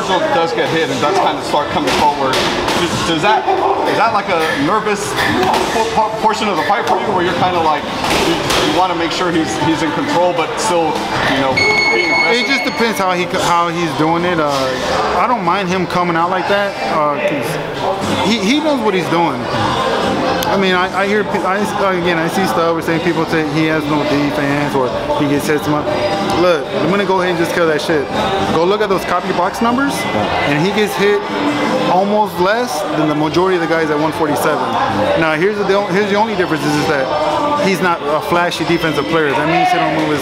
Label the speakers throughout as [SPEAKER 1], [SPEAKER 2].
[SPEAKER 1] Vergil does get hit and does kind of start coming forward, is that like a nervous portion of the fight for you, where you're kind of like you want to make sure he's in control, but still, you know, being aggressive?
[SPEAKER 2] It just depends how he's doing it. I don't mind him coming out like that, because he knows what he's doing. I mean, I see stuff where saying people say he has no defense or he gets hit so much. Look, I'm gonna go ahead and just kill that shit. Go look at those copy box numbers, and he gets hit almost less than the majority of the guys at 147. Now, here's the only difference is that he's not a flashy defensive player. That means he don't move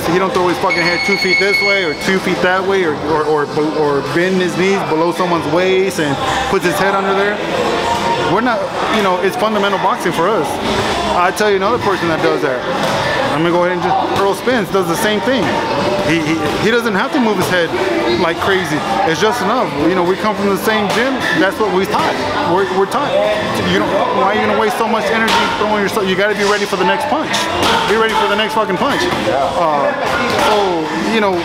[SPEAKER 2] he don't throw his fucking head 2 feet this way or 2 feet that way, or bend his knees below someone's waist and puts his head under there. We're not, you know, it's fundamental boxing for us. I tell you another person that does that. I'm gonna go ahead and just, Errol Spence does the same thing. He doesn't have to move his head like crazy. It's just enough. You know, we come from the same gym. That's what we're taught. We're taught. You know, why are you gonna waste so much energy throwing yourself? You gotta be ready for the next punch. Be ready for the next fucking punch. So, you know,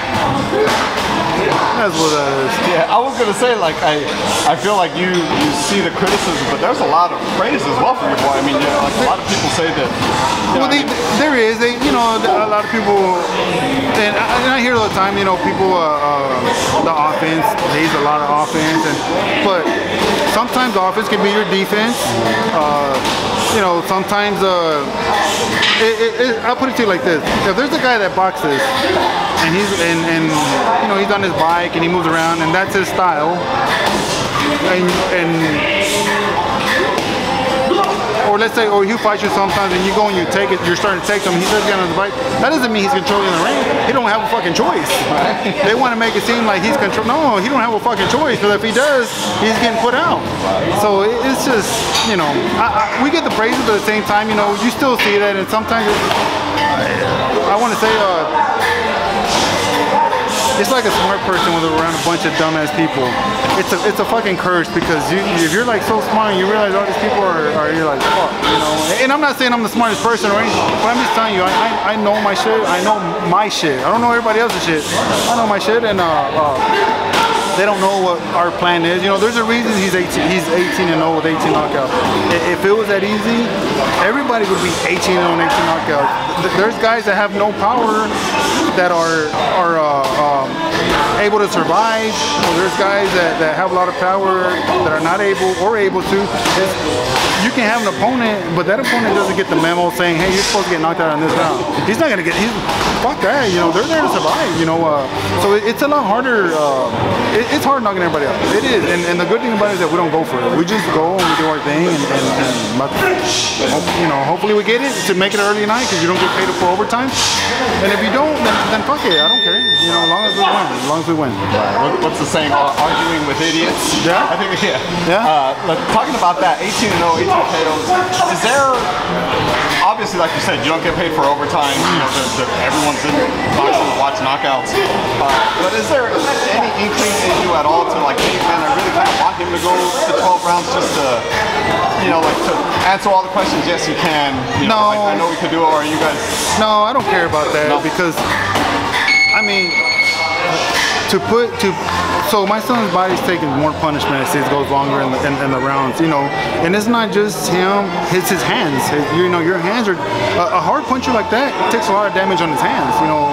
[SPEAKER 2] that's what that is.
[SPEAKER 1] Yeah, I was gonna say, like, I feel like you see the criticism, but there's a lot of praise as well for your boy. I mean, you know, like a lot of people say that.
[SPEAKER 2] Well, there is. You know, a lot of people, and I hear all the time. You know, people, the offense, they use a lot of offense, but sometimes the offense can be your defense. You know, sometimes I'll put it to you like this: if there's a guy that boxes and he's you know, he's on his bike and he moves around and that's his style, or let's say, or you fight you sometimes and you go and you take it, you're starting to take him, he says get on his bike, that doesn't mean he's controlling the ring. He don't have a fucking choice. They want to make it seem like he's controlling. No, he don't have a fucking choice, because if he does, he's getting put out. So it's just, you know, we get the praises, but at the same time, you know, you still see that, and sometimes I want to say, it's like a smart person when they're around a bunch of dumbass people. It's a fucking curse, because if you're like so smart and you realize all these people are you're like, fuck, you know. And I'm not saying I'm the smartest person or anything, but I'm just telling you, I know my shit. I know my shit. I don't know everybody else's shit. I know my shit, and they don't know what our plan is. You know, there's a reason he's 18 and 0 with 18 knockouts. If it was that easy, everybody would be 18 and 0 and 18 knockouts. There's guys that have no power that are able to survive. There's guys that have a lot of power that are not able to. You can have an opponent, but that opponent doesn't get the memo saying, hey, you're supposed to get knocked out on this round. He's not gonna get, fuck that, you know, they're there to survive, you know. So it's a lot harder. It's hard knocking everybody out. It is, and the good thing about it is that we don't go for it. We just go and we do our thing, and you know, hopefully we get it to make it early night, because you don't get paid for overtime. And if you don't, then fuck it, I don't care. You know, as long as we win. As long as we win.
[SPEAKER 1] Right. What's the saying? Arguing with idiots.
[SPEAKER 2] Yeah.
[SPEAKER 1] I think talking about that, 18 and 0, 18 KOs. Is there, obviously, like you said, you don't get paid for overtime. You know, everyone's in boxing to watch knockouts. But is there any inkling in you at all to like, hey man, I really kind of want him to go to 12 rounds just to, you know, like to answer all the questions? Yes, you can. You know, like, I know we could do it, or you guys.
[SPEAKER 2] No, I don't care about that, because I mean, so my son's body's taking more punishment as it goes longer in the rounds, you know, and it's not just him, it's his hands. You know, your hands are, a hard puncher like that takes a lot of damage on his hands, you know.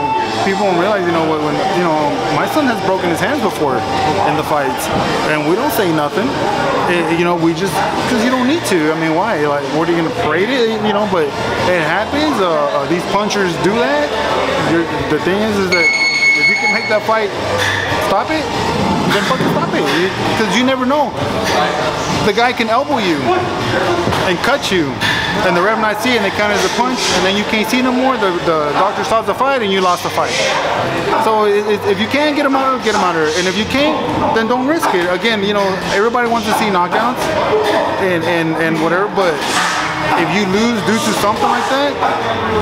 [SPEAKER 2] People don't realize, you know, when you know, my son has broken his hands before in the fights, and we don't say nothing. You know, we just, because you don't need to. I mean, why? Like, what are you gonna parade it? You know, but it happens. These punchers do that. The thing is that if you can make that fight stop it, then fucking stop it. Because you never know. The guy can elbow you and cut you, and the ref not see it, and they count it as a punch, and then you can't see no more. The doctor stops the fight, and you lost the fight. So if you can get him out of there, get him out of there. And if you can't, then don't risk it. Again, you know, everybody wants to see knockouts and whatever, but if you lose due to something like that,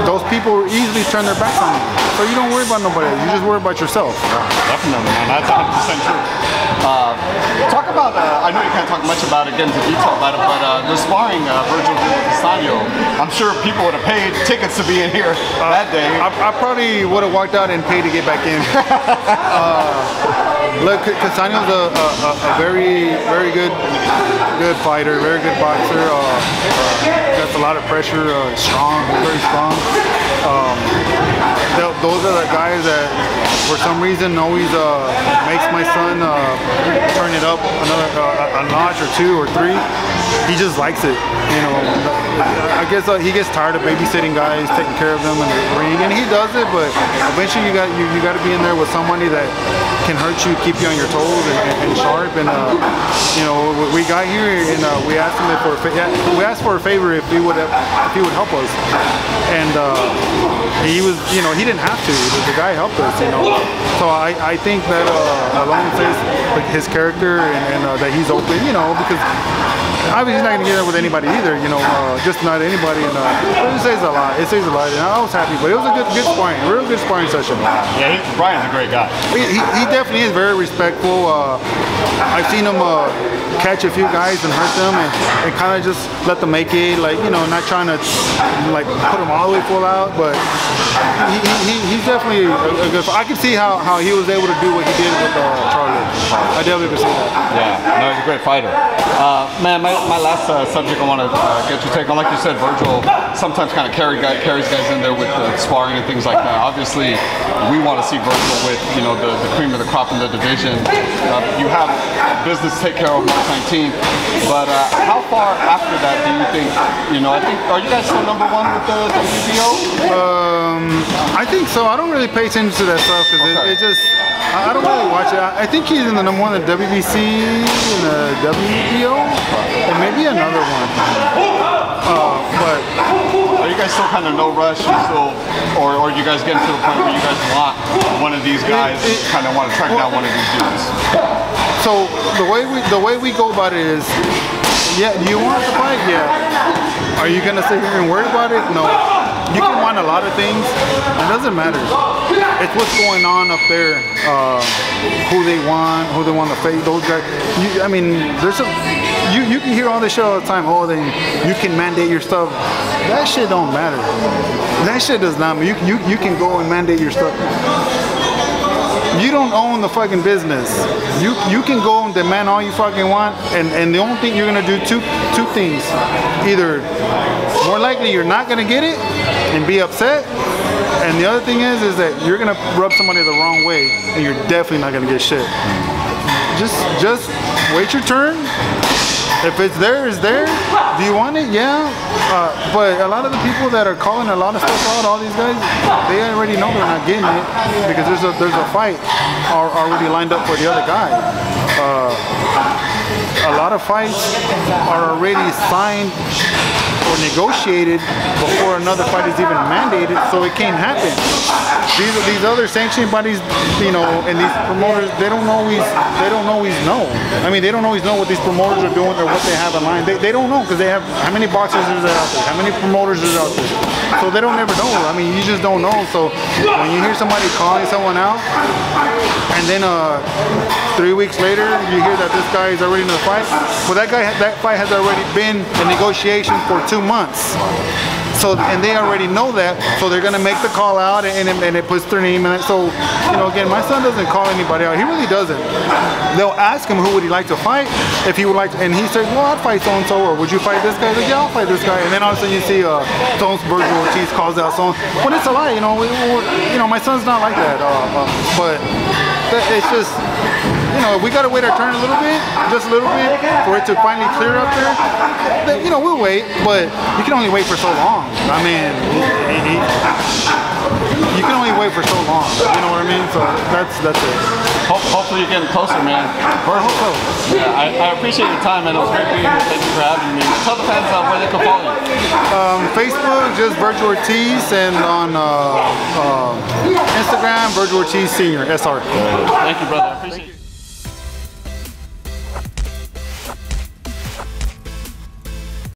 [SPEAKER 2] those people easily turn their backs on you. So you don't worry about nobody else. You just worry about yourself.
[SPEAKER 1] Definitely, man. That's 100% true. Talk about, I know you can't talk much about it, get into detail, about it, but the sparring Vergil Ortiz Sr, I'm sure people would have paid tickets to be in here that day.
[SPEAKER 2] I probably would have walked out and paid to get back in. Look, Castaño's a very good fighter, very good boxer. Gets a lot of pressure, strong, very strong. Those are the guys that, for some reason, always makes my son turn it up a notch or two or three. He just likes it, you know. I guess he gets tired of babysitting guys, taking care of them in the ring, and he does it. But eventually, you got to be in there with somebody that can hurt you, keep you on your toes and sharp. And you know, we got here and we asked him for a favor if he would help us, and he was, you know, he didn't have to. The guy helped us, you know. So I think that alone says like his character and that he's open, you know, because obviously he's not gonna get it with anybody either, you know, just not anybody. And but it says a lot. It says a lot, and I was happy. But it was a good sparring, real good sparring session.
[SPEAKER 1] Yeah, Brian's a great guy.
[SPEAKER 2] He definitely is very respectful. I've seen him catch a few guys and hurt them, and kind of just let them make it, like, you know, not trying to like put them all the way full out, but he's definitely a good. I can see how he was able to do what he did with Charlie. I definitely can see that.
[SPEAKER 1] Yeah, no, he's a great fighter. Man, my last subject I want to get your take on, like you said, Vergil sometimes kind of carries guys in there with sparring and things like that. Obviously, we want to see Vergil with, you know, the cream of the crop in the division. You have business to take care of March 19th, but how far after that do you think, you know, are you guys still #1 with the WBO?
[SPEAKER 2] I think so. I don't really pay attention to that stuff because it just, I don't really watch it. I think he's in the #1 in the WBC and the WBO, and maybe another one. But
[SPEAKER 1] are you guys still kind of no rush? Or are you guys getting to the point where you guys want one of these guys, kind of want to track down one of these dudes?
[SPEAKER 2] So the way we go about it is, yeah, do you want to fight? Yeah. Are you gonna sit here and worry about it? No. You can want a lot of things. It doesn't matter. It's what's going on up there. Who they want to face. Those guys. I mean, there's some. You can hear all this shit all the time. Oh, then you can mandate your stuff. That shit don't matter. That shit does not matter. You can go and mandate your stuff. You don't own the fucking business. You can go and demand all you fucking want, and the only thing you're gonna do two things. Either more likely you're not gonna get it and be upset, and the other thing is that you're gonna rub somebody the wrong way, and you're definitely not gonna get shit. Just wait your turn. If it's there, it's there. Do you want it? Yeah. But a lot of the people that are calling a lot of stuff out, all these guys, they already know they're not getting it because there's a fight already lined up for the other guy. A lot of fights are already signed or negotiated before another fight is even mandated, so it can't happen. These other sanctioning bodies, you know, and these promoters, they don't always know. I mean, they don't always know what these promoters are doing or what they have in line. They don't know because they have, how many boxers is there out there? How many promoters is out there? So they don't ever know. I mean, you just don't know. So when you hear somebody calling someone out, and then 3 weeks later you hear that this guy is already in the fight, well, that fight has already been in negotiation for 2 months. So, and they already know that, so they're gonna make the call out, and it puts their name in it. So, you know, again, my son doesn't call anybody out. He really doesn't. They'll ask him who would he like to fight, if he would like to, and he says, well, I'd fight so and so, or would you fight this guy? He's like, yeah, I'll fight this guy. And then all of a sudden you see Vergil Ortiz calls out someone. When it's a lie, you know, my son's not like that. But it's just, you know, we gotta wait our turn a little bit, just a little bit, for it to finally clear up there. Then, you know, we'll wait, but you can only wait for so long. I mean, you can only wait for so long. You know what I mean? So that's it.
[SPEAKER 1] Hopefully you're getting closer, man.
[SPEAKER 2] Vergil.
[SPEAKER 1] Yeah, I appreciate your time, man. It was great being here. Thank you for having me. Tell the fans where they can follow you.
[SPEAKER 2] Facebook, just Vergil Ortiz, and on Instagram, Vergil Ortiz Sr. SR.
[SPEAKER 1] Thank you, brother. I appreciate it.